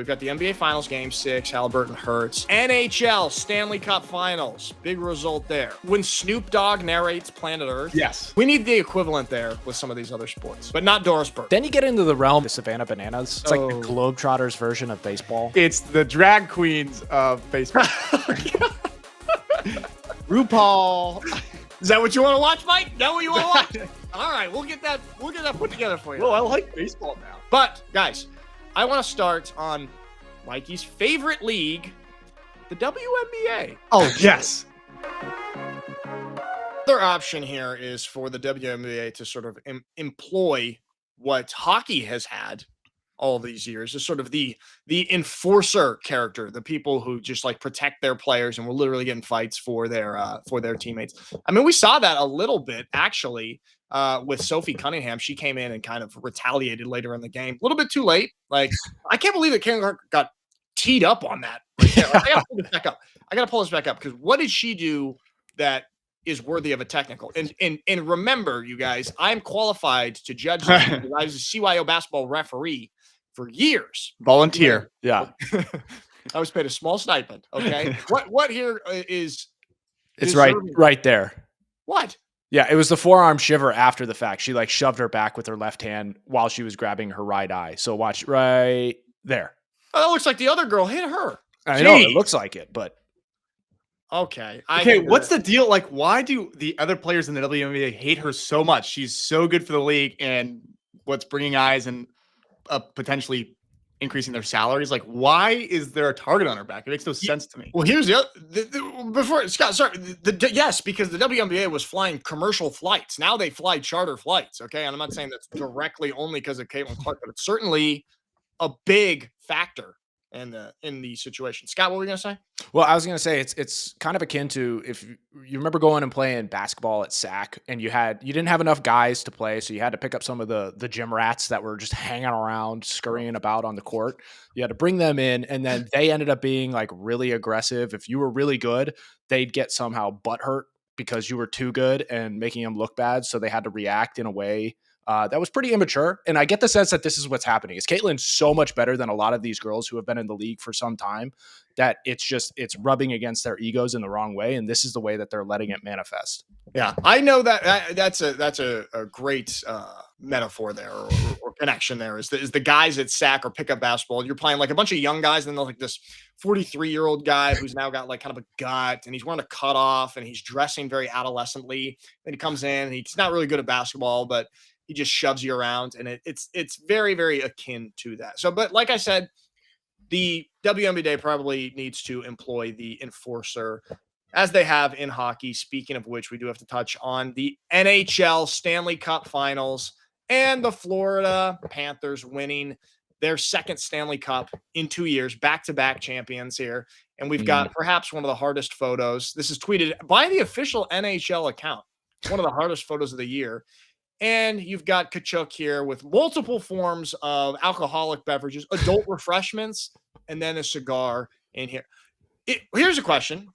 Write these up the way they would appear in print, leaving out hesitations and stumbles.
we've got the NBA Finals Game 6, Haliburton hurts. NHL Stanley Cup Finals, big result there. When Snoop Dogg narrates Planet Earth, yes, we need the equivalent there with some of these other sports, but not Doris Burke. Then you get into the realm of Savannah Bananas. It's like the Globetrotters version of baseball. It's the drag queens of baseball. RuPaul. Is that what you want to watch, Mike? Is that what you want to watch? All right, we'll get that put together for you. Well, I like baseball now. But guys, I want to start on Mikey's favorite league, the WNBA. Oh, yes. Other option here is for the WNBA to sort of employ what hockey has had all these years, is sort of the enforcer character, the people who just like protect their players and will literally get in fights for their teammates. I mean, we saw that a little bit actually with Sophie Cunningham. She came in and kind of retaliated later in the game, a little bit too late. Like, I can't believe that Karen Clark got teed up on that. Like, I gotta pull this back up. Because what did she do that is worthy of a technical? And remember, you guys, I'm qualified to judge this because I was a CYO basketball referee for years. Volunteer. Yeah. I was paid a small stipend. Okay. What here is it's right there. What? Yeah, it was the forearm shiver after the fact. She like shoved her back with her left hand while she was grabbing her right eye. So watch right there. Oh, that looks like the other girl hit her. I know it looks like it, but okay. What's the deal? Like, why do the other players in the WNBA hate her so much? She's so good for the league and what's bringing eyes and potentially increasing their salaries. Like, why is there a target on her back? It makes no sense to me. Well, here's before Scott, sorry. Yes, because the WNBA was flying commercial flights. Now they fly charter flights. Okay. And I'm not saying that's directly only because of Caitlin Clark, but it's certainly a big factor in the situation. Scott, what were you going to say? Well, I was going to say it's kind of akin to if you remember going and playing basketball at SAC and you didn't have enough guys to play, so you had to pick up some of the gym rats that were just hanging around, scurrying about on the court. You had to bring them in, and then they ended up being like really aggressive. If you were really good, they'd get somehow butthurt because you were too good and making them look bad, so they had to react in a way that was pretty immature. And I get the sense that this is what's happening. Is Caitlin's so much better than a lot of these girls who have been in the league for some time that it's rubbing against their egos in the wrong way. And this is the way that they're letting it manifest. Yeah, I know that's a great metaphor there or connection there is the guys at SAC or pickup basketball. You're playing like a bunch of young guys and then like this 43-year-old guy who's now got like kind of a gut and he's wearing a cutoff and he's dressing very adolescently. Then he comes in and he's not really good at basketball, but he just shoves you around, and it's very, very akin to that. So, but like I said, the WNBA probably needs to employ the enforcer as they have in hockey. Speaking of which, we do have to touch on the NHL Stanley Cup Finals and the Florida Panthers winning their second Stanley Cup in 2 years, back-to-back champions here. And we've got perhaps one of the hardest photos. This is tweeted by the official NHL account. It's one of the hardest photos of the year. And you've got Tkachuk here with multiple forms of alcoholic beverages, adult refreshments, and then a cigar in here. Here's a question.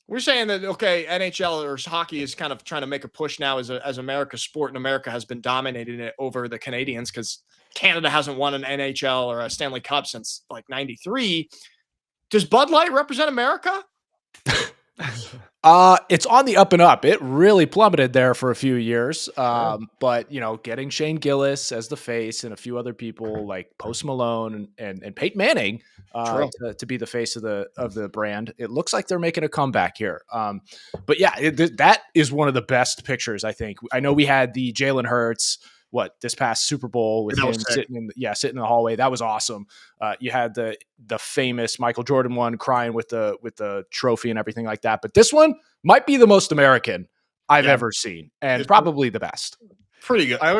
We're saying that, okay, NHL or hockey is kind of trying to make a push now as America's sport, and America has been dominating it over the Canadians because Canada hasn't won an NHL or a Stanley Cup since like 93. Does Bud Light represent America? It's on the up and up. It really plummeted there for a few years. But getting Shane Gillis as the face and a few other people like Post Malone and Peyton Manning to be the face of the brand, it looks like they're making a comeback here. But yeah, that is one of the best pictures, I think. I know we had the Jalen Hurts this past Super Bowl with him sitting in the hallway. That was awesome. You had the famous Michael Jordan one crying with the trophy and everything like that. But this one might be the most American I've ever seen, and it's probably the best. Pretty good. I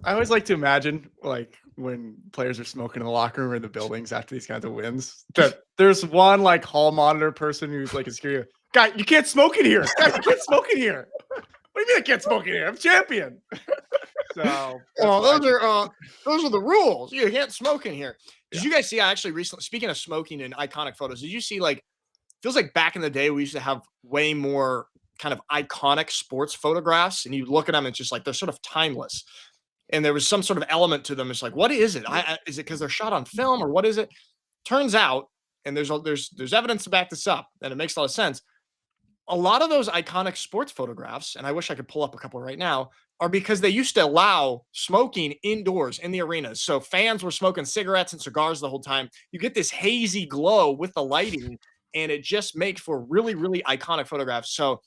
always like to imagine like when players are smoking in the locker room or in the buildings after these kinds of wins, that there's one like hall monitor person who's like a security guy. You can't smoke in here. Guys, you can't smoke in here. What do you mean I can't smoke in here? I'm champion. So those are the rules. You can't smoke in here. Did you guys see? I actually recently, speaking of smoking in iconic photos, did you see feels like back in the day we used to have way more kind of iconic sports photographs, and you look at them, it's just like they're sort of timeless. And there was some sort of element to them. It's like, what is it? Is it because they're shot on film or what is it? turns out, and there's evidence to back this up, and it makes a lot of sense. A lot of those iconic sports photographs, and I wish I could pull up a couple right now, are because they used to allow smoking indoors in the arenas. So fans were smoking cigarettes and cigars the whole time. You get this hazy glow with the lighting, and it just makes for really, really iconic photographs. So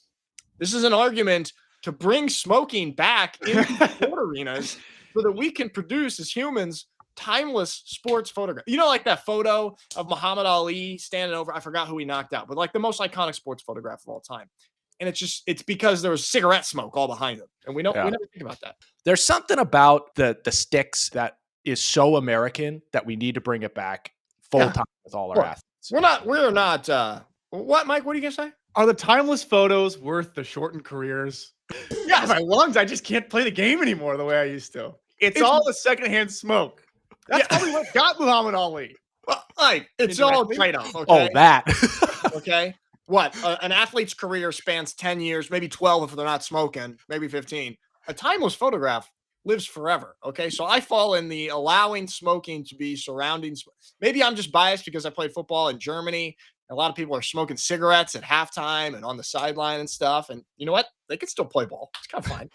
this is an argument to bring smoking back into sport arenas so that we can produce as humans timeless sports photograph. You know, like that photo of Muhammad Ali standing over, I forgot who he knocked out, but like the most iconic sports photograph of all time. And it's because there was cigarette smoke all behind him. And we never think about that. There's something about the sticks that is so American that we need to bring it back full time with all our athletes. We're not what, Mike? What are you gonna say? Are the timeless photos worth the shortened careers? Yeah, my lungs, I just can't play the game anymore the way I used to. It's all the secondhand smoke. That's probably what got Muhammad Ali. Well, like, it's all trade-off, okay? Oh, that. Okay? What? An athlete's career spans 10 years, maybe 12 if they're not smoking, maybe 15. A timeless photograph lives forever, okay? So I fall in the allowing smoking to be surrounding. Maybe I'm just biased because I played football in Germany. A lot of people are smoking cigarettes at halftime and on the sideline and stuff. And you know what? They can still play ball. It's kind of fine.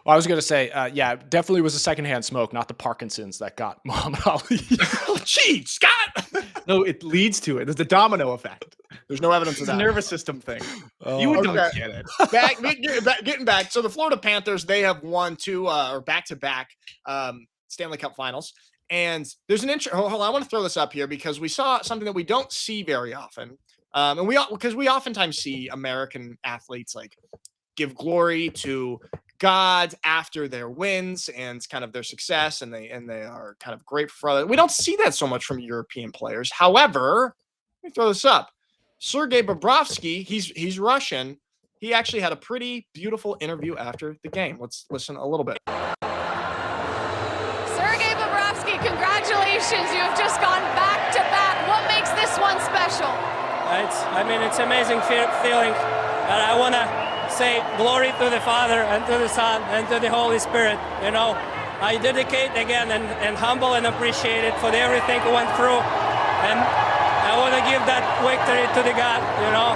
Well, I was going to say, definitely was a secondhand smoke, not the Parkinson's that got Muhammad Ali. Oh, gee, Scott. No, it leads to it. There's the domino effect. There's no evidence of It's that. a nervous system thing. You would not get it. Getting back. So the Florida Panthers, they have won two or back-to-back Stanley Cup finals. And there's an hold on, I want to throw this up here because we saw something that we don't see very often. Because we oftentimes see American athletes like give glory to God after their wins and kind of their success, and they are kind of grateful for other. We don't see that so much from European players. However, let me throw this up. Sergei Bobrovsky, he's Russian. He actually had a pretty beautiful interview after the game. Let's listen a little bit. Sergei Bobrovsky, congratulations. You have just gone back to back. What makes this one special? It's amazing feeling. And I want to say glory to the Father and to the Son and to the Holy Spirit. You know, I dedicate again and humble and appreciate it for everything we went through. And I want to give that victory to the God, you know.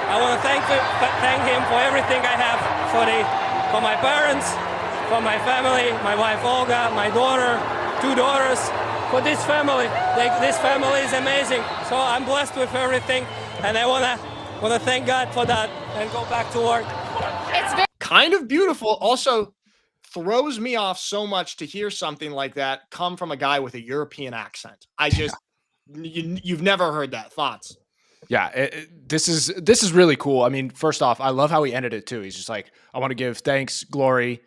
I want to thank him for everything I have, for my parents, for my family, my wife Olga, my daughter, 2 daughters, for this family. This family is amazing. So I'm blessed with everything, and I want to thank God for that and go back to work. It's kind of beautiful. Also throws me off so much to hear something like that come from a guy with a European accent. I just you've never heard that. Thoughts? Yeah, this is really cool. I mean, first off, I love how he ended it too. He's just like, I want to give thanks, glory,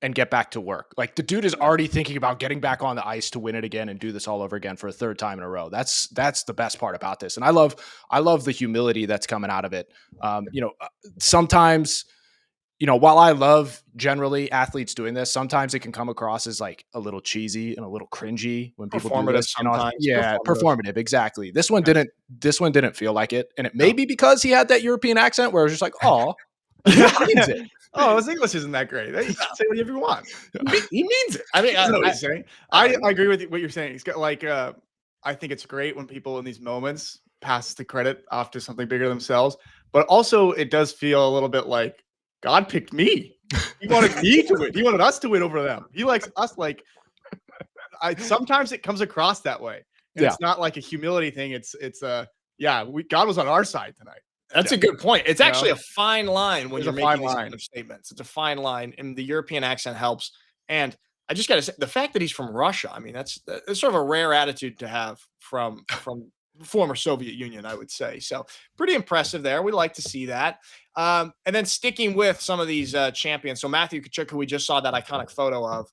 and get back to work. Like the dude is already thinking about getting back on the ice to win it again and do this all over again for a 3rd time in a row. That's the best part about this. And I love the humility that's coming out of it. Sometimes, while I love generally athletes doing this, sometimes it can come across as like a little cheesy and a little cringy when people do this. Performative. Exactly. This one didn't feel like it. And it may be because he had that European accent where it was just like, oh, he means it. Oh, his English isn't that great. You can say whatever you want. He means it. I mean, I know what he's saying. I agree with what you're saying. He's got like, I think it's great when people in these moments pass the credit off to something bigger than themselves. But also, it does feel a little bit like God picked me. He wanted me to win. He wanted us to win over them. He likes us. Like, sometimes it comes across that way. And it's not like a humility thing. God was on our side tonight. That's a good point. It's actually a fine line when you're making these kind of statements. It's a fine line, and the European accent helps. And I just got to say, the fact that he's from Russia, I mean, that's sort of a rare attitude to have from former Soviet Union, I would say. So pretty impressive there. We like to see that. And then sticking with some of these champions. So Matthew Tkachuk, who we just saw that iconic photo of,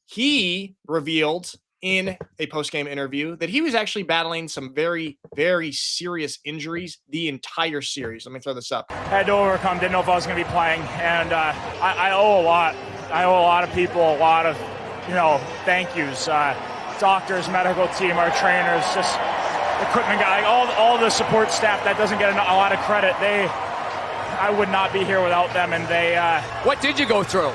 he revealed in a post-game interview that he was actually battling some very, very serious injuries the entire series. Let me throw this up. Had to overcome, didn't know if I was going to be playing, and I owe a lot. I owe a lot of people a lot of, thank yous. Doctors, medical team, our trainers, just equipment guy, all the support staff that doesn't get a lot of credit. I would not be here without them, and they. What did you go through?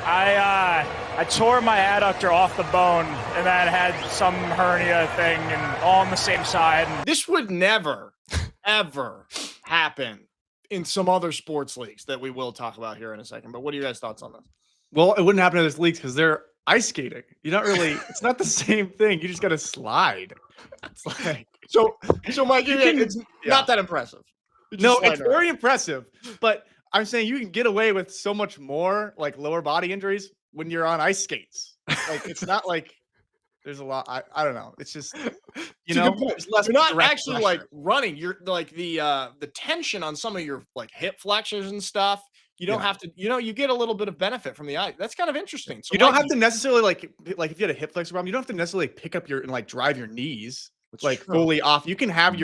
I I tore my adductor off the bone, and then had some hernia thing, and all on the same side. This would never, ever happen in some other sports leagues that we will talk about here in a second. But what are your guys' thoughts on this? Well, it wouldn't happen in this leagues because they're ice skating. You don't really. It's not the same thing. You just got to slide. It's like so, Mike, it's not that impressive. No, it's very impressive. But I'm saying you can get away with so much more, like lower body injuries, when you're on ice skates. Like it's not like there's a lot. I don't know. It's just it's less. You're not actually like running. You're like the tension on some of your like hip flexors and stuff. You don't have to. You get a little bit of benefit from the ice. That's kind of interesting. So you don't have to necessarily like if you had a hip flexor problem, you don't have to necessarily pick up your and like drive your knees fully off. You can have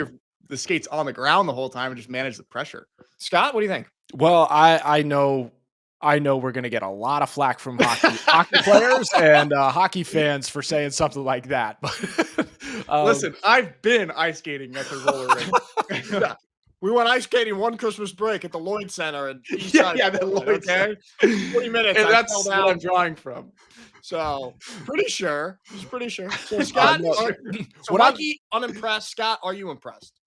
the skates on the ground the whole time and just manage the pressure. Scott, what do you think? Well, I know we're going to get a lot of flack from hockey players and hockey fans for saying something like that. But listen, I've been ice skating at the roller rink. We went ice skating one Christmas break at the Lloyd Center. And the Lloyd Center. 20 minutes. And that's what I'm drawing from. So pretty sure. So Scott, Mikey, unimpressed. Scott, are you impressed?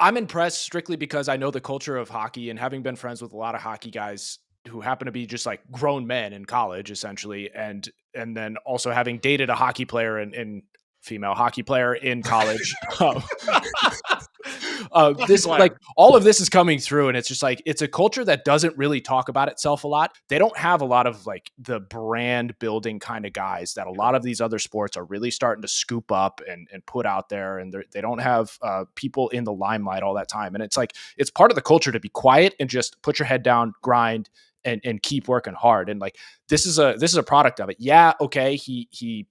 I'm impressed strictly because I know the culture of hockey and having been friends with a lot of hockey guys who happen to be just like grown men in college, essentially, and then also having dated a hockey player and female hockey player in college. This like all of this is coming through, and it's just like it's a culture that doesn't really talk about itself a lot. They don't have a lot of like the brand building kind of guys that a lot of these other sports are really starting to scoop up and put out there, and they don't have people in the limelight all that time. And it's like it's part of the culture to be quiet and just put your head down, grind, and keep working hard. And like this is a product of it. Yeah, okay, he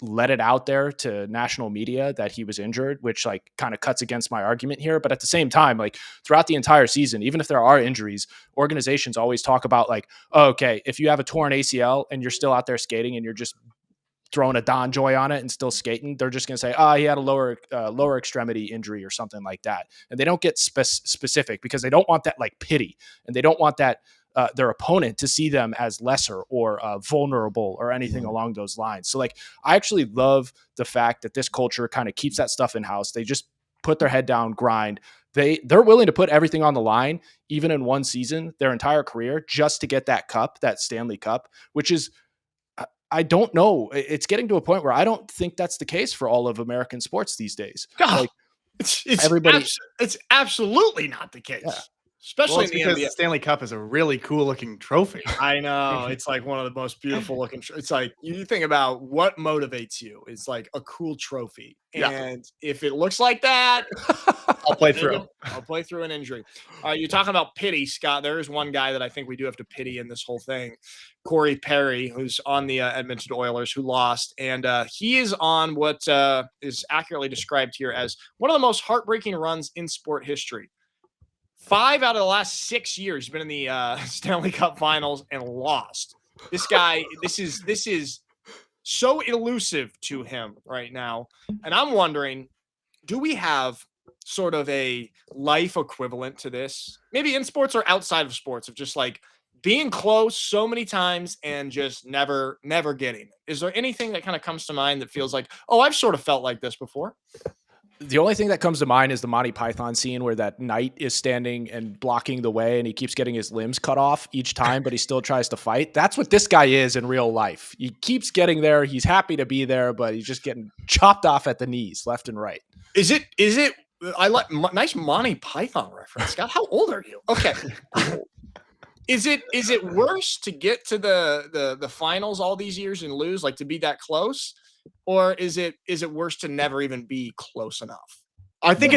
let it out there to national media that he was injured, which like kind of cuts against my argument here. But at the same time, like throughout the entire season, even if there are injuries, organizations always talk about like, oh, okay, if you have a torn ACL and you're still out there skating and you're just throwing a Don Joy on it and still skating, they're just going to say, he had a lower extremity injury or something like that. And they don't get specific because they don't want that like pity, and they don't want that their opponent to see them as lesser or vulnerable or anything along those lines. So like, I actually love the fact that this culture kind of keeps that stuff in house. They just put their head down, grind. They're willing to put everything on the line, even in one season, their entire career, just to get that cup, that Stanley Cup, which is, I don't know. It's getting to a point where I don't think that's the case for all of American sports these days. Like, it's absolutely not the case. Yeah. Especially in the because NBA. The Stanley Cup is a really cool looking trophy. I know. It's like one of the most beautiful looking. It's like you think about what motivates you. It's like a cool trophy. And if it looks like that, I'll play through. I'll play through an injury. You're talking about pity, Scott. There is one guy that I think we do have to pity in this whole thing. Corey Perry, who's on the Edmonton Oilers, who lost. And he is on what is accurately described here as one of the most heartbreaking runs in sport history. 5 out of the last 6 years, he's been in the Stanley Cup Finals and lost. This guy, this is so elusive to him right now. And I'm wondering, do we have sort of a life equivalent to this? Maybe in sports or outside of sports, of just like being close so many times and just never getting it. Is there anything that kind of comes to mind that feels like, oh, I've sort of felt like this before? The only thing that comes to mind is the Monty Python scene where that knight is standing and blocking the way and he keeps getting his limbs cut off each time, but he still tries to fight. That's what this guy is in real life. He keeps getting there. He's happy to be there, but he's just getting chopped off at the knees left and right. Is it, I like nice Monty Python reference. Scott, how old are you? Okay. Is it worse to get to the finals all these years and lose, like to be that close? Or is it worse to never even be close enough? I think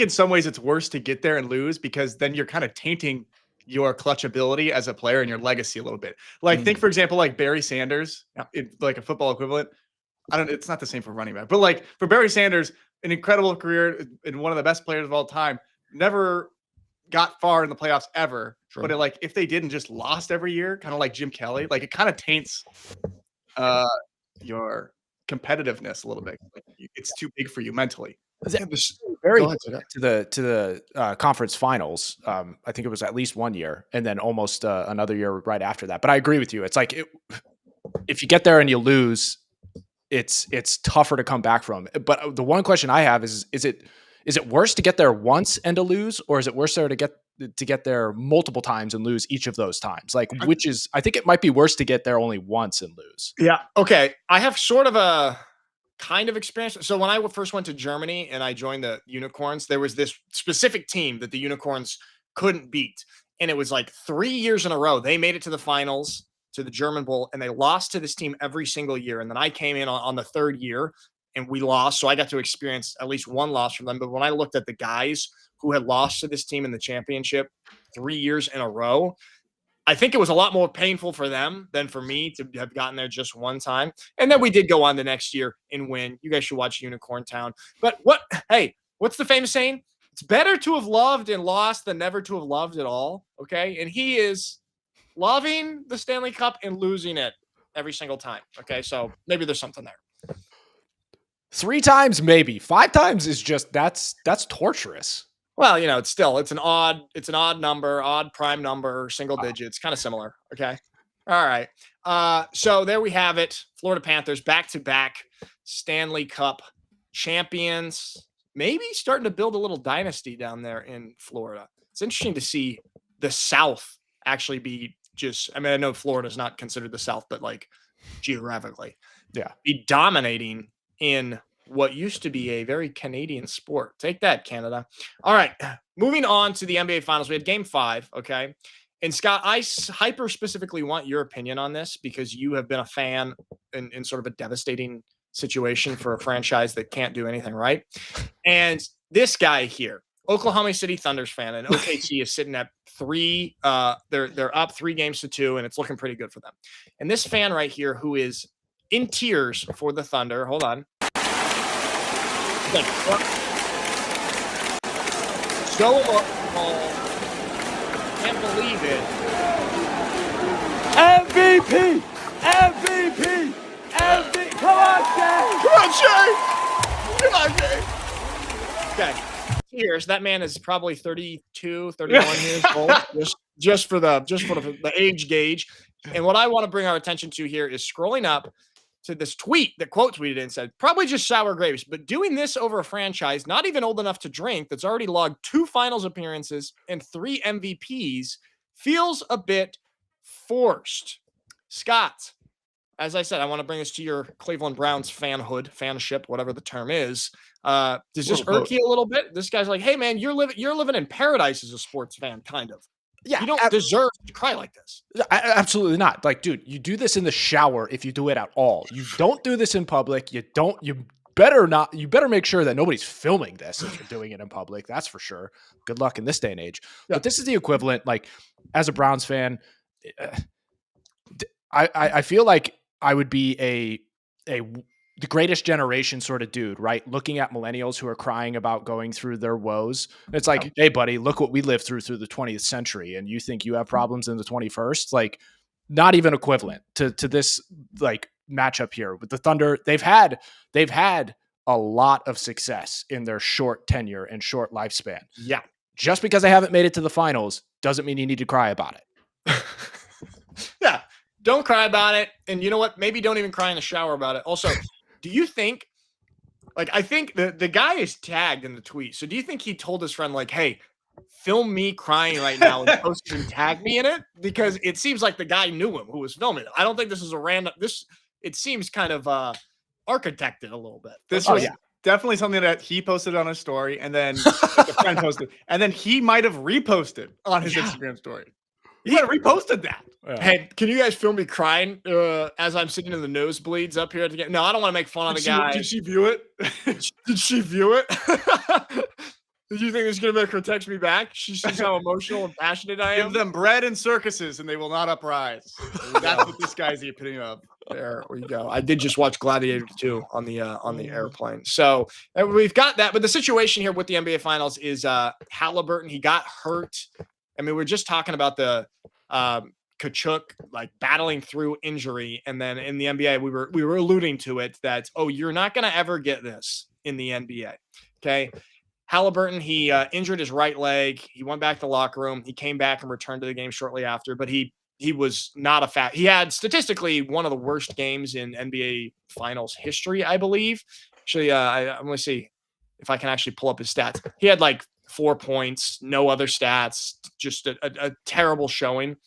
in some ways it's worse to get there and lose because then you're kind of tainting your clutch ability as a player and your legacy a little bit. Like think for example, like Barry Sanders, like a football equivalent. It's not the same for running back, but like for Barry Sanders, an incredible career and one of the best players of all time, never got far in the playoffs ever. Sure. But if they did and just lost every year, kind of like Jim Kelly, like it kind of taints your competitiveness a little bit. Like it's too big for you mentally. Very to the conference finals. I think it was at least 1 year, and then almost another year right after that. But I agree with you. It's like if you get there and you lose, it's tougher to come back from. But the one question I have is it worse to get there once and to lose, or is it worse there to get there multiple times and lose each of those times? Like, which is, I think it might be worse to get there only once and lose. Yeah. Okay. I have sort of a kind of experience. So when I first went to Germany and I joined the Unicorns, there was this specific team that the Unicorns couldn't beat. And it was like 3 years in a row. They made it to the finals, to the German Bowl, and they lost to this team every single year. And then I came in on the third year and we lost. So I got to experience at least one loss from them. But when I looked at the guys who had lost to this team in the championship 3 years in a row, I think it was a lot more painful for them than for me to have gotten there just one time. And then we did go on the next year and win. You guys should watch Unicorn Town. But what's the famous saying? It's better to have loved and lost than never to have loved at all. Okay. And he is loving the Stanley Cup and losing it every single time. Okay. So maybe there's something there. 3 times, maybe 5 times is just, that's torturous. Well, it's an odd number, odd prime number, single digits, kind of similar. Okay. All right. So there we have it. Florida Panthers back-to-back Stanley Cup champions, maybe starting to build a little dynasty down there in Florida. It's interesting to see the South actually be I know Florida's not considered the South, but like geographically, be dominating in what used to be a very Canadian sport. Take that, Canada. All right. Moving on to the NBA Finals. We had game 5. Okay. And Scott, I hyper specifically want your opinion on this because you have been a fan in sort of a devastating situation for a franchise that can't do anything right. And this guy here, Oklahoma City Thunder's fan, and OKC is sitting at 3. They're up 3-2, and it's looking pretty good for them. And this fan right here, who is in tears for the Thunder, hold on. Like, so emotional. Can't believe it. MVP! Come on, Jay! Come on, Jay! Okay. Tears. That man is probably 32, 31 years old. Just for the age gauge. And what I want to bring our attention to here is scrolling up to this tweet that quote tweeted and said, probably just sour grapes, but doing this over a franchise not even old enough to drink that's already logged 2 finals appearances and 3 MVPs feels a bit forced. Scott, as I said, I want to bring this to your Cleveland Browns fanship, whatever the term is. Does this irk you a little bit? This guy's like, hey man, you're living in paradise as a sports fan, kind of. Yeah, you don't deserve to cry like this. Absolutely not. Like, dude, you do this in the shower if you do it at all. You don't do this in public. You better make sure that nobody's filming this if you're doing it in public. That's for sure. Good luck in this day and age. Yeah. But this is the equivalent, like, as a Browns fan, I feel like I would be the greatest generation sort of dude, right? Looking at millennials who are crying about going through their woes. It's like, hey buddy, look what we lived through the 20th century. And you think you have problems in the 21st? Like, not even equivalent to this like matchup here with the Thunder. They've had a lot of success in their short tenure and short lifespan. Yeah. Just because they haven't made it to the finals doesn't mean you need to cry about it. Yeah. Don't cry about it. And you know what? Maybe don't even cry in the shower about it. Also, do you think, like, I think the guy is tagged in the tweet. So do you think he told his friend, like, hey, film me crying right now and post and tag me in it? Because it seems like the guy knew him who was filming it. I don't think this is a random, it seems kind of architected a little bit. This was definitely something that he posted on his story, and then the friend posted, and then he might have reposted on his Instagram story. He might have reposted that. Yeah. Hey, can you guys film me crying as I'm sitting in the nosebleeds up here at the game? No, I don't want to make fun of the guy. Did she view it? Did she view it? Did you think this is going to make her text me back? She sees how emotional and passionate I am. Give them bread and circuses and they will not uprise. That's what this guy's the epitome of. There we go. I did just watch Gladiator 2 on the airplane. So we've got that. But the situation here with the NBA Finals is Haliburton. He got hurt. I mean, we're just talking about the Tkachuk like battling through injury, and then in the NBA, we were alluding to it that you're not going to ever get this in the NBA. Okay, Haliburton, he injured his right leg. He went back to the locker room. He came back and returned to the game shortly after, but he he was not a fat. He had statistically one of the worst games in NBA Finals history, I believe. Actually, I'm going to see if I can actually pull up his stats. He had like 4 points, no other stats, just a terrible showing.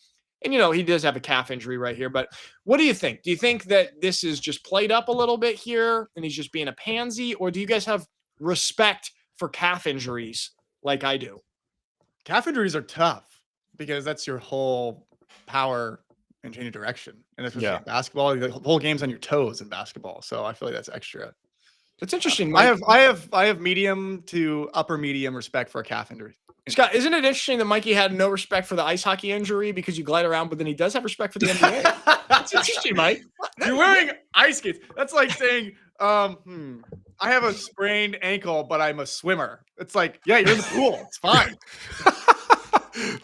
And, he does have a calf injury right here. But what do you think? Do you think that this is just played up a little bit here and he's just being a pansy? Or do you guys have respect for calf injuries like I do? Calf injuries are tough because that's your whole power and changing direction. And especially in basketball, the whole game's on your toes in basketball. So I feel like that's extra. It's interesting. I have medium to upper medium respect for a calf injury. Scott, isn't it interesting that Mikey had no respect for the ice hockey injury because you glide around, but then he does have respect for the NBA? That's interesting, Mike. You're wearing ice skates. That's like saying, I have a sprained ankle, but I'm a swimmer. It's like, yeah, you're in the pool. It's fine.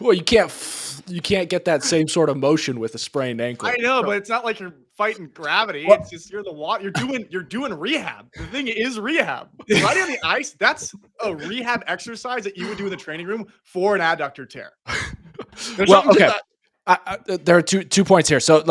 Well, you can't get that same sort of motion with a sprained ankle. I know, but it's not like you're fighting gravity. Well, it's just you're the water. You're doing rehab. The thing is rehab. Riding on the ice, that's a rehab exercise that you would do in the training room for an adductor tear. Well, okay. There are two points here. So,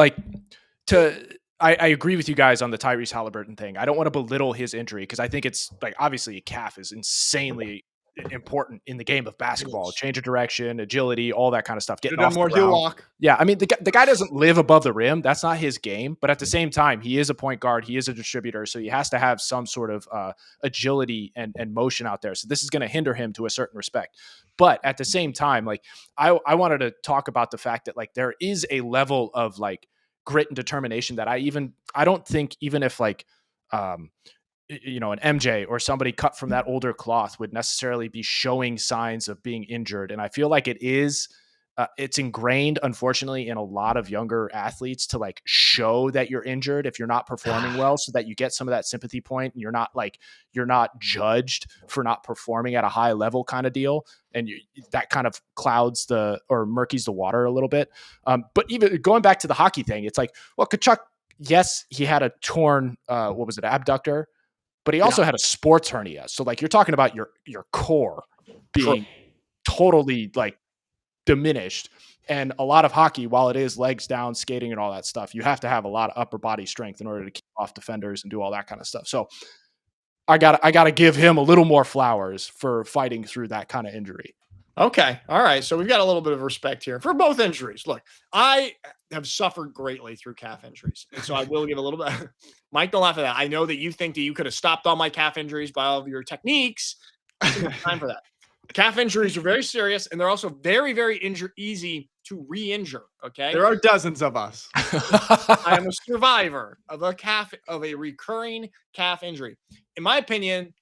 I agree with you guys on the Tyrese Haliburton thing. I don't want to belittle his injury because I think it's like obviously a calf is insanely important in the game of basketball. Change of direction, agility, all that kind of stuff. Getting off more the ground. Heel walk. Yeah, I mean the guy doesn't live above the rim. That's not his game. But at the same time, he is a point guard. He is a distributor, so he has to have some sort of agility and motion out there. So this is going to hinder him to a certain respect. But at the same time, like I wanted to talk about the fact that like there is a level of like grit and determination that I don't think even if like an MJ or somebody cut from that older cloth would necessarily be showing signs of being injured. And I feel like it's ingrained, unfortunately, in a lot of younger athletes to like show that you're injured if you're not performing well, so that you get some of that sympathy point and you're not judged for not performing at a high level kind of deal. And that kind of clouds or murkies the water a little bit. But even going back to the hockey thing, it's like, well, Tkachuk, yes, he had a torn, abductor, but he also had a sports hernia. So like you're talking about your core being totally like diminished. And a lot of hockey, while it is legs down, skating and all that stuff, you have to have a lot of upper body strength in order to keep off defenders and do all that kind of stuff. So I gotta give him a little more flowers for fighting through that kind of injury. Okay. All right. So we've got a little bit of respect here for both injuries. Look, I have suffered greatly through calf injuries. And so I will give a little bit. Mike, don't laugh at that. I know that you think that you could have stopped all my calf injuries by all of your techniques. I don't have time for that. Calf injuries are very serious, and they're also very, very easy to re-injure. Okay. There are dozens of us. I am a survivor of a recurring calf injury. In my opinion,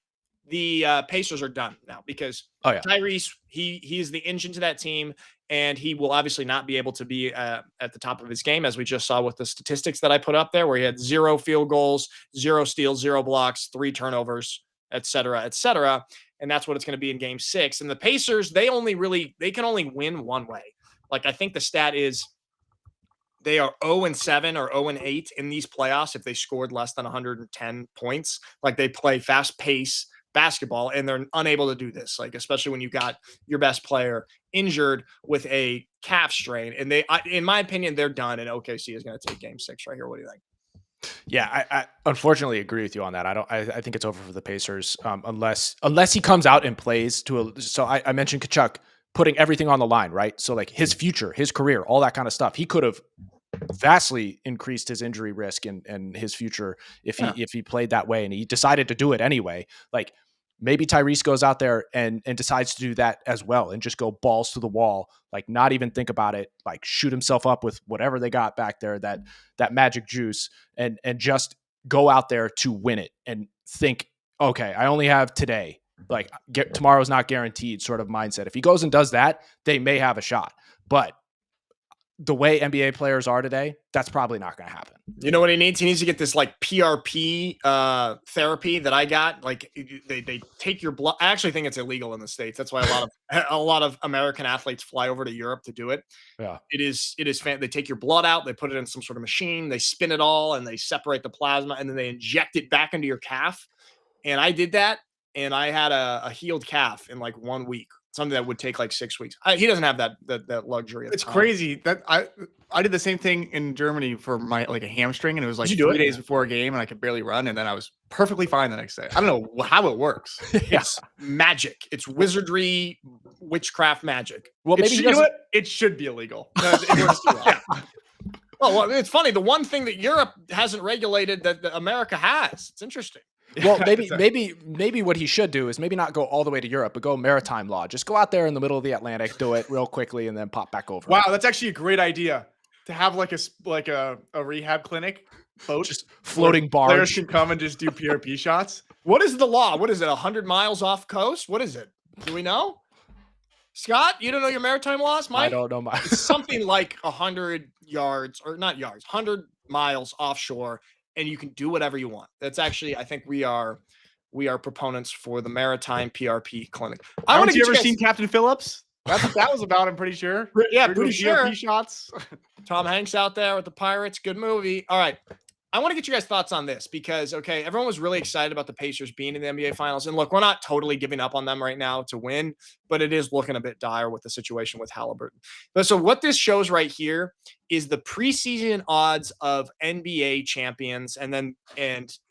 the Pacers are done now because Tyrese, he is the engine to that team, and he will obviously not be able to be at the top of his game, as we just saw with the statistics that I put up there, where he had 0 field goals, 0 steals, 0 blocks, 3 turnovers, et cetera. And that's what it's going to be in game 6. And the Pacers, they can only win one way. Like I think the stat is they are 0-7 or 0-8 in these playoffs if they scored less than 110 points. Like they play fast pace basketball, and they're unable to do this, like especially when you got your best player injured with a calf strain. And in my opinion, they're done, and OKC is going to take game 6 right here. What do you think? Yeah, I unfortunately agree with you on that. I think it's over for the Pacers unless he comes out and plays so I mentioned Tkachuk putting everything on the line, right? So like his future, his career, all that kind of stuff. He could have vastly increased his injury risk and his future if he played that way, and he decided to do it anyway. Like maybe Tyrese goes out there and decides to do that as well and just go balls to the wall, like not even think about it, like shoot himself up with whatever they got back there, that magic juice, and just go out there to win it and think, okay, I only have today. Like tomorrow's not guaranteed sort of mindset. If he goes and does that, they may have a shot. But the way NBA players are today, that's probably not going to happen. You know what he needs? He needs to get this like PRP therapy that I got. Like they take your blood. I actually think it's illegal in the States. That's why a lot of American athletes fly over to Europe to do it. Yeah, it is. They take your blood out. They put it in some sort of machine. They spin it all and they separate the plasma, and then they inject it back into your calf. And I did that. and I had a healed calf in like 1 week. Something that would take like 6 weeks. He doesn't have that luxury. It's crazy that I did the same thing in Germany for my like a hamstring, and it was like 3 days before a game, and I could barely run, and then I was perfectly fine the next day. I don't know how it works. It's magic. It's wizardry, witchcraft magic. Well, maybe you know what? It should be illegal. It works too well. Oh, well, it's funny. The one thing that Europe hasn't regulated that America has. It's interesting. Well, maybe what he should do is maybe not go all the way to Europe, but go maritime law. Just go out there in the middle of the Atlantic, do it real quickly, and then pop back over. Wow, that's actually a great idea to have like a rehab clinic boat, just floating barge. Players can come and just do PRP shots. What is the law? What is it? 100 miles off coast? What is it? Do we know? Scott, you don't know your maritime laws, Mike? I don't know my something like 100 yards or not yards, 100 miles offshore. And you can do whatever you want. That's actually, I think we are proponents for the maritime PRP clinic. Haven't you ever seen Captain Phillips? That's what that was about. I'm pretty sure. Yeah, pretty sure. PRP shots. Tom Hanks out there with the pirates. Good movie. All right. I want to get you guys' thoughts on this because, okay, everyone was really excited about the Pacers being in the NBA Finals. And look, we're not totally giving up on them right now to win, but it is looking a bit dire with the situation with Haliburton. But so what this shows right here is the preseason odds of NBA champions and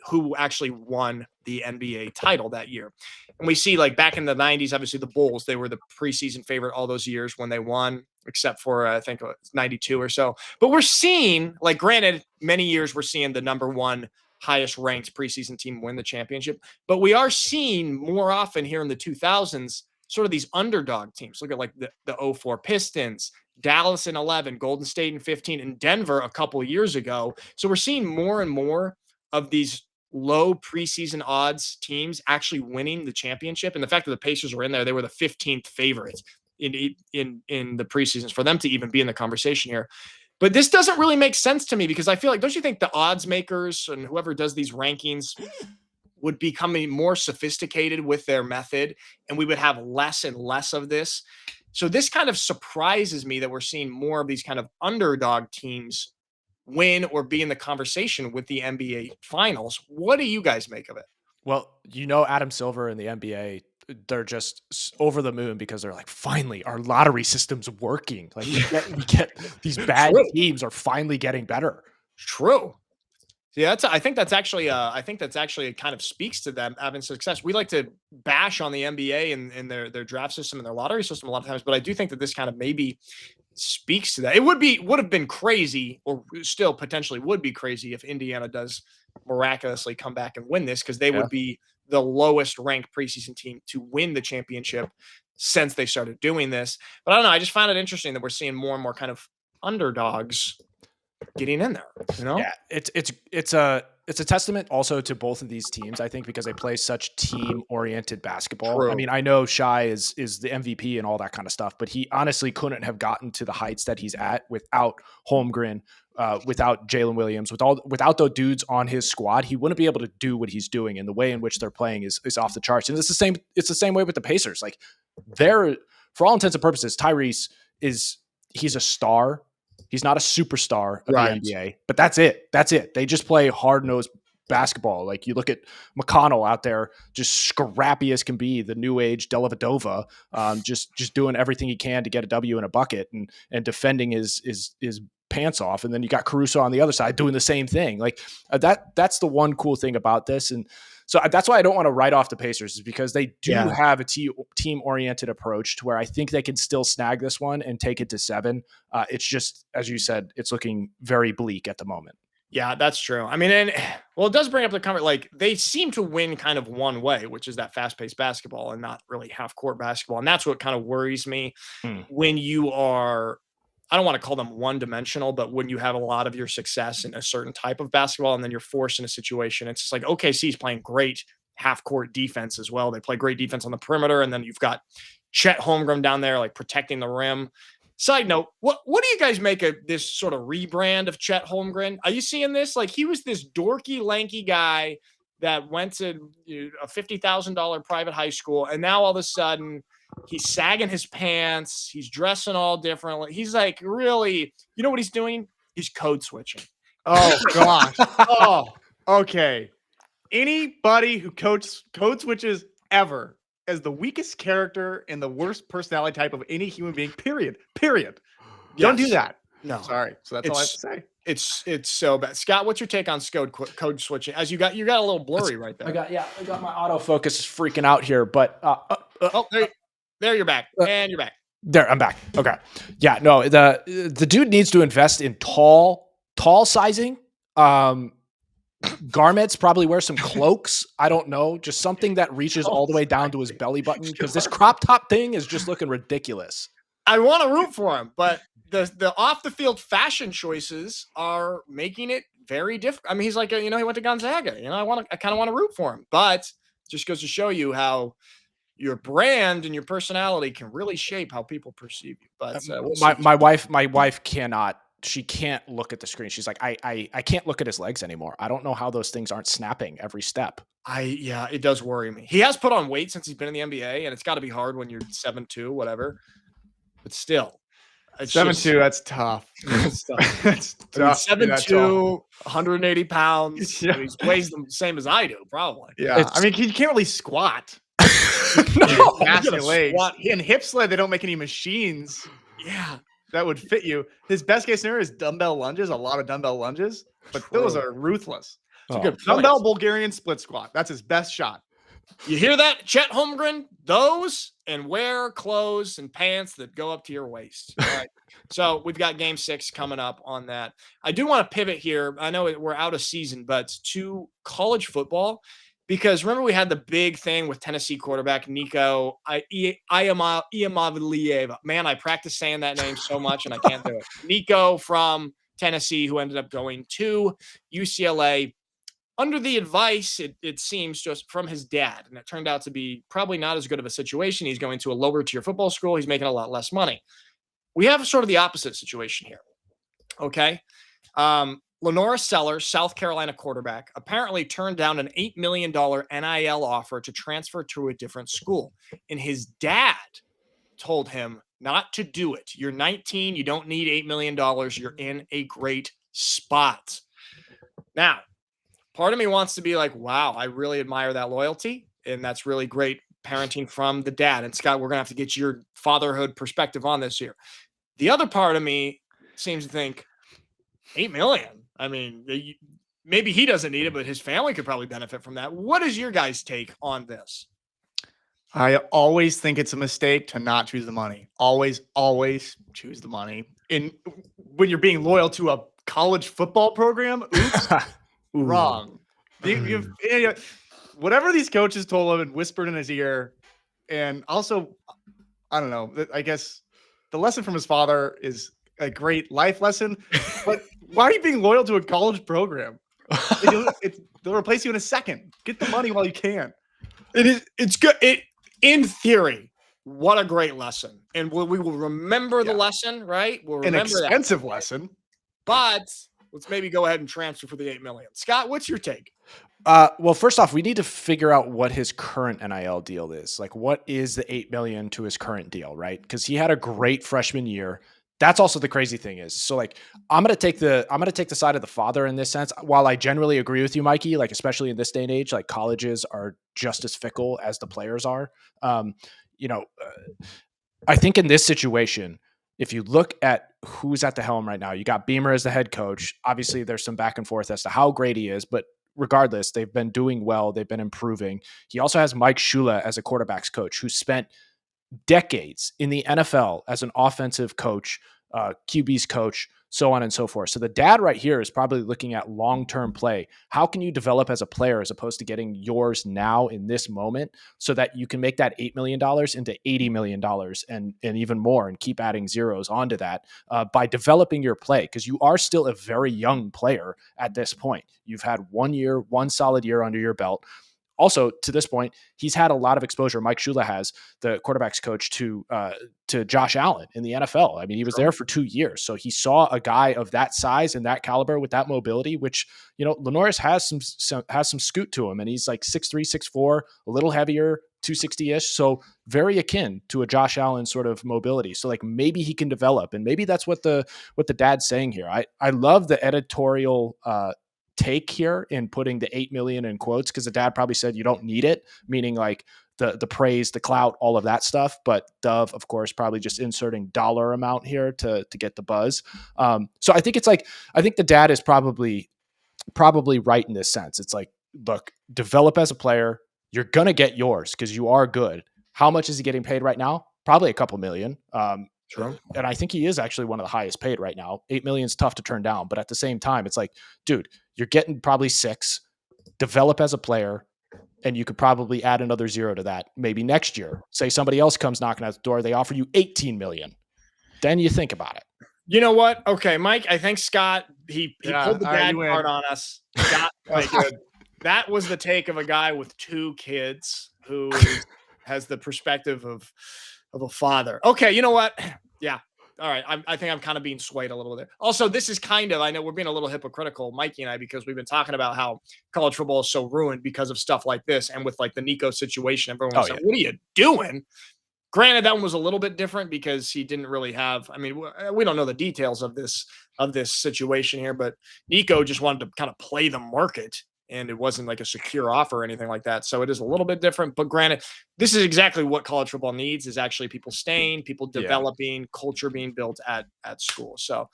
who actually won the NBA title that year. And we see like back in the 90s, obviously the Bulls, they were the preseason favorite all those years when they won, except for I think 92 or so. But we're seeing, like, granted, many years we're seeing the number one highest ranked preseason team win the championship. But we are seeing more often here in the 2000s sort of these underdog teams. Look at like the 04 Pistons, Dallas in 11, Golden State in 15, and Denver a couple of years ago. So we're seeing more and more of these low preseason odds teams actually winning the championship. And the fact that the Pacers were in there, they were the 15th favorites in the preseasons for them to even be in the conversation here. But this doesn't really make sense to me because I feel like, don't you think the odds makers and whoever does these rankings would become more sophisticated with their method and we would have less and less of this? So this kind of surprises me that we're seeing more of these kind of underdog teams win or be in the conversation with the NBA Finals. What do you guys make of it? Well, Adam Silver and the NBA, they're just over the moon because they're like, finally, our lottery system's working. Like we get these bad teams are finally getting better. True. Yeah, I think that's actually kind of speaks to them having success. We like to bash on the NBA and their draft system and their lottery system a lot of times, but I do think that this kind of maybe speaks to that. It would have been crazy, or still potentially would be crazy, if Indiana does miraculously come back and win this, because they would be the lowest ranked preseason team to win the championship since they started doing this. But I don't know. I just find it interesting that we're seeing more and more kind of underdogs getting in there. Yeah, it's a testament also to both of these teams, I think, because they play such team-oriented basketball. True. I mean, I know Shai is the MVP and all that kind of stuff, but he honestly couldn't have gotten to the heights that he's at without Holmgren, without Jalen Williams, without those dudes on his squad. He wouldn't be able to do what he's doing, and the way in which they're playing is off the charts. And it's the same way with the Pacers. Like, they're, for all intents and purposes, Tyrese he's a star. He's not a superstar of the NBA, but that's it. They just play hard-nosed basketball. Like, you look at McConnell out there, just scrappy as can be, the new age Dellavedova, just doing everything he can to get a W in a bucket and defending his pants off. And then you got Caruso on the other side doing the same thing. Like, that's the one cool thing about this. And so that's why I don't want to write off the Pacers, is because they do have a team-oriented approach to where I think they can still snag this one and take it to 7. It's just, as you said, it's looking very bleak at the moment. Yeah, that's true. I mean, it does bring up the comment, like, they seem to win kind of one way, which is that fast-paced basketball and not really half-court basketball. And that's what kind of worries me when you are, I don't want to call them one-dimensional, but when you have a lot of your success in a certain type of basketball and then you're forced in a situation, it's just like OKC's playing great half-court defense as well. They play great defense on the perimeter, and then you've got Chet Holmgren down there, like, protecting the rim. Side note, what do you guys make of this sort of rebrand of Chet Holmgren? Are you seeing this? Like, he was this dorky, lanky guy that went to a $50,000 private high school, and now all of a sudden he's sagging his pants. He's dressing all differently. He's like, really, you know what he's doing? He's code switching. Oh, gosh. Oh, okay. Anybody who code switches ever as the weakest character and the worst personality type of any human being, period. Don't do Yes. that. No. Sorry. So that's all I have to say. It's so bad. Scott, what's your take on code switching? As you got a little blurry right there. I got my autofocus freaking out here, but Oh, there you're back. And you're back. there, I'm back. Okay. Yeah, no, the dude needs to invest in tall sizing. Garments, probably wear some cloaks. I don't know, just something that reaches all the way down to his belly button, because this crop top thing is just looking ridiculous. I want to root for him, but the off the field fashion choices are making it very different. I mean, he's like, he went to Gonzaga. I kind of want to root for him, but just goes to show you how your brand and your personality can really shape how people perceive you. But my wife cannot. She can't look at the screen. She's like, I can't look at his legs anymore. I don't know how those things aren't snapping every step. It does worry me. He has put on weight since he's been in the NBA, and it's got to be hard when you're 7'2", whatever. But still, 7'2", that's tough. It's tough. That's tough. 7'2", 180 pounds. Yeah. He weighs the same as I do, probably. Yeah, I mean, he can't really squat. No, Massive legs. In hip sled, they don't make any machines. Yeah. That would fit you. His best case scenario is dumbbell lunges, a lot of dumbbell lunges, but those are ruthless. It's a good Dumbbell Bulgarian split squat. That's his best shot. You hear that, Chet Holmgren? Those, and wear clothes and pants that go up to your waist. All right. So we've got game 6 coming up on that. I do want to pivot here. I know we're out of season, but to college football, because remember we had the big thing with Tennessee quarterback Nico Iamaleava. Man, I practice saying that name so much and I can't do it. Nico from Tennessee, who ended up going to UCLA under the advice, it seems, just from his dad. And it turned out to be probably not as good of a situation. He's going to a lower tier football school. He's making a lot less money. We have sort of the opposite situation here. Okay. Lanorris Sellers, South Carolina quarterback, apparently turned down an $8 million NIL offer to transfer to a different school. And his dad told him not to do it. You're 19. You don't need $8 million. You're in a great spot. Now, part of me wants to be like, wow, I really admire that loyalty. And that's really great parenting from the dad. And Scott, we're going to have to get your fatherhood perspective on this here. The other part of me seems to think $8 million. I mean, maybe he doesn't need it, but his family could probably benefit from that. What is your guys' take on this? I always think it's a mistake to not choose the money. Always choose the money. And when you're being loyal to a college football program, oops, wrong. Whatever these coaches told him and whispered in his ear, and also, I don't know, I guess the lesson from his father is a great life lesson, but why are you being loyal to a college program? They'll replace you in a second. Get the money while you can. It's good. In theory, what a great lesson. And we will remember the lesson, right? We'll remember an expensive lesson. But let's maybe go ahead and transfer for the $8 million. Scott, what's your take? Well, first off, we need to figure out what his current NIL deal is. Like, what is the $8 million to his current deal, right? Because he had a great freshman year. That's also the crazy thing is, so like, I'm going to take the side of the father in this sense. While I generally agree with you, Mikey, like, especially in this day and age, like, colleges are just as fickle as the players are. I think in this situation, if you look at who's at the helm right now, you got Beamer as the head coach. Obviously there's some back and forth as to how great he is, but regardless, they've been doing well. They've been improving. He also has Mike Shula as a quarterback's coach who spent decades in the NFL as an offensive coach, QB's coach, so on and so forth. So the dad right here is probably looking at long-term play. How can you develop as a player as opposed to getting yours now in this moment so that you can make that $8 million into $80 million and even more and keep adding zeros onto that by developing your play? Because you are still a very young player at this point. You've had one solid year under your belt. Also, to this point, he's had a lot of exposure. Mike Shula has, the quarterback's coach, to Josh Allen in the NFL. I mean, he was there for 2 years. So he saw a guy of that size and that caliber with that mobility, which, Lanorris has some scoot to him. And he's like 6'3", 6'4", a little heavier, 260-ish. So very akin to a Josh Allen sort of mobility. So like maybe he can develop. And maybe that's what the dad's saying here. I love the editorial take here in putting the $8 million in quotes, because the dad probably said you don't need it, meaning like the praise, the clout, all of that stuff. But Dove, of course, probably just inserting dollar amount here to get the buzz. So I think it's like, I think the dad is probably right in this sense. It's like, look, develop as a player. You're going to get yours because you are good. How much is he getting paid right now? Probably a couple million. True. And I think he is actually one of the highest paid right now. 8 million is tough to turn down. But at the same time, it's like, dude, you're getting probably 6. Develop as a player. And you could probably add another 0 to that. Maybe next year, say somebody else comes knocking at the door. They offer you 18 million. Then you think about it. You know what? Okay, Mike, I think Scott, he pulled the bad you card on us. Got, like, that was the take of a guy with 2 kids who has the perspective of a father. Okay, you know what? Yeah. All right. I think I'm kind of being swayed a little bit. Also, this is kind of, I know we're being a little hypocritical, Mikey and I, because we've been talking about how college football is so ruined because of stuff like this. And with like the Nico situation, everyone was like, what are you doing? Granted, that one was a little bit different because he didn't really have, I mean, we don't know the details of this situation here, but Nico just wanted to kind of play the market. And it wasn't like a secure offer or anything like that. So it is a little bit different. But granted, this is exactly what college football needs, is actually people staying, people developing, culture being built at school. So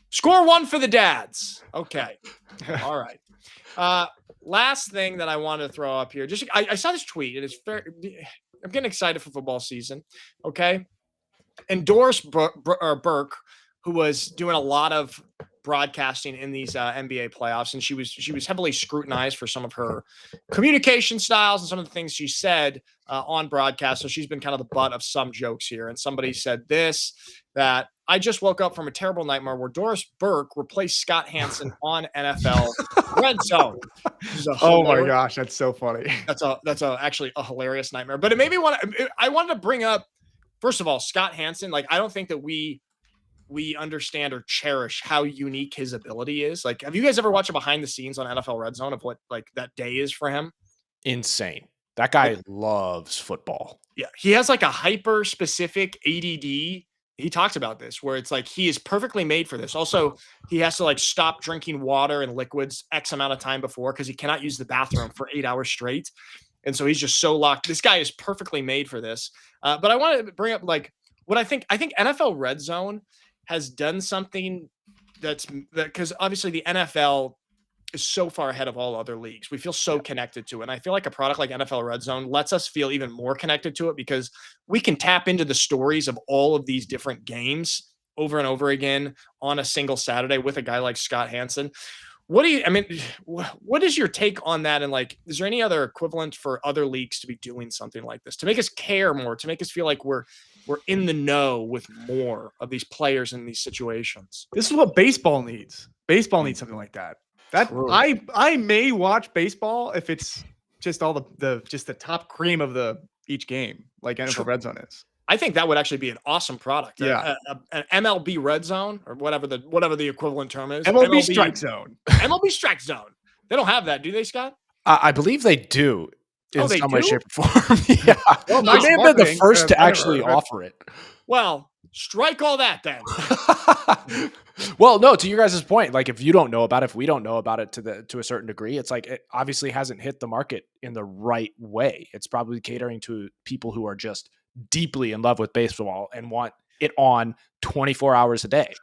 score 1 for the dads. Okay. All right. Last thing that I want to throw up here. Just I saw this tweet. It is fair. I'm getting excited for football season. Okay. And Doris Burke, who was doing a lot of broadcasting in these NBA playoffs, and she was heavily scrutinized for some of her communication styles and some of the things she said on broadcast. So she's been kind of the butt of some jokes here. And somebody said that I just woke up from a terrible nightmare where Doris Burke replaced Scott Hansen on NFL RedZone. Oh my gosh, that's so funny. That's actually a hilarious nightmare. But it made me I wanted to bring up, first of all, Scott Hansen. Like, I don't think that we understand or cherish how unique his ability is. Like, have you guys ever watched a behind the scenes on NFL RedZone of what like that day is for him? Insane. That guy loves football. Yeah. He has like a hyper specific ADD. He talks about this where it's like, he is perfectly made for this. Also, he has to like stop drinking water and liquids X amount of time before, because he cannot use the bathroom for 8 hours straight. And so he's just so locked. This guy is perfectly made for this. But I want to bring up like what I think NFL RedZone has done something because obviously the NFL is so far ahead of all other leagues. We feel so connected to it. And I feel like a product like NFL RedZone lets us feel even more connected to it, because we can tap into the stories of all of these different games over and over again on a single Saturday with a guy like Scott Hansen. What is your take on that? And like, is there any other equivalent for other leagues to be doing something like this, to make us care more, to make us feel like we're in the know with more of these players in these situations? This is what baseball needs. Baseball needs something like that. I may watch baseball if it's just all the top cream of each game, like NFL RedZone is. I think that would actually be an awesome product. Yeah. An MLB RedZone, or whatever the equivalent term is. MLB Strike Zone. MLB Strike Zone. They don't have that, do they, Scott? I believe they do. In they some way, do? shape, or form. Yeah. Well, They may have been the first to actually offer it. Well, strike all that then. Well, no, to your guys' point, like, if you don't know about it, if we don't know about it to a certain degree, it's like it obviously hasn't hit the market in the right way. It's probably catering to people who are just deeply in love with baseball and want it on 24 hours a day.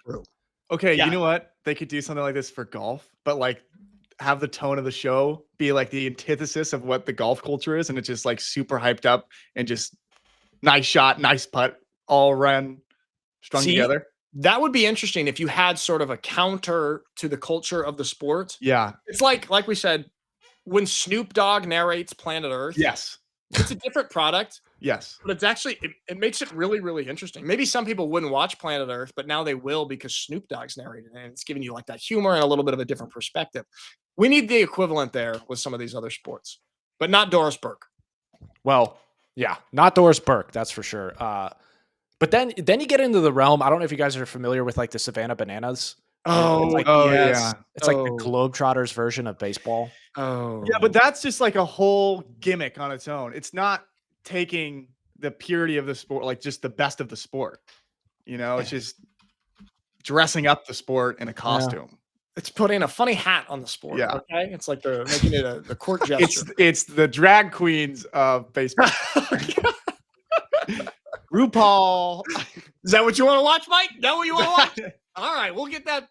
Okay, Yeah. You know what? They could do something like this for golf, but like have the tone of the show be like the antithesis of what the golf culture is, and it's just like super hyped up and just nice shot, nice putt, all run strung together. That would be interesting if you had sort of a counter to the culture of the sport. Yeah. It's like we said, when Snoop Dogg narrates Planet Earth. Yes. It's a different product. Yes. But it's actually, it makes it really, really interesting. Maybe some people wouldn't watch Planet Earth, but now they will because Snoop Dogg's narrating it, and it's giving you like that humor and a little bit of a different perspective. We need the equivalent there with some of these other sports, but not Doris Burke. Well, yeah, not Doris Burke, that's for sure. But then you get into the realm. I don't know if you guys are familiar with like the Savannah Bananas. Oh, yes. It's like the Globetrotters version of baseball. Oh, Yeah, but that's just like a whole gimmick on its own. It's not taking the purity of the sport, like just the best of the sport. You know, it's just dressing up the sport in a costume. It's putting a funny hat on the sport. Yeah. Okay. It's like they're making it the court gesture. It's the drag queens of baseball. RuPaul. Is that what you want to watch, Mike? Is that what you want to watch? All right, we'll get that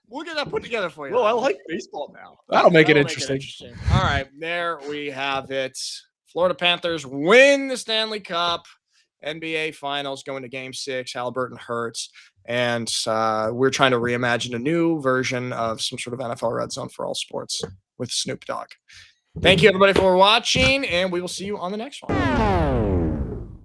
put together for you. Well, I like baseball now. That'll make it That'll interesting. All right, there we have it. Florida Panthers win the Stanley Cup. NBA Finals going to Game 6. Haliburton hurts. And we're trying to reimagine a new version of some sort of NFL RedZone for all sports with Snoop Dogg. Thank you, everybody, for watching, and we will see you on the next one.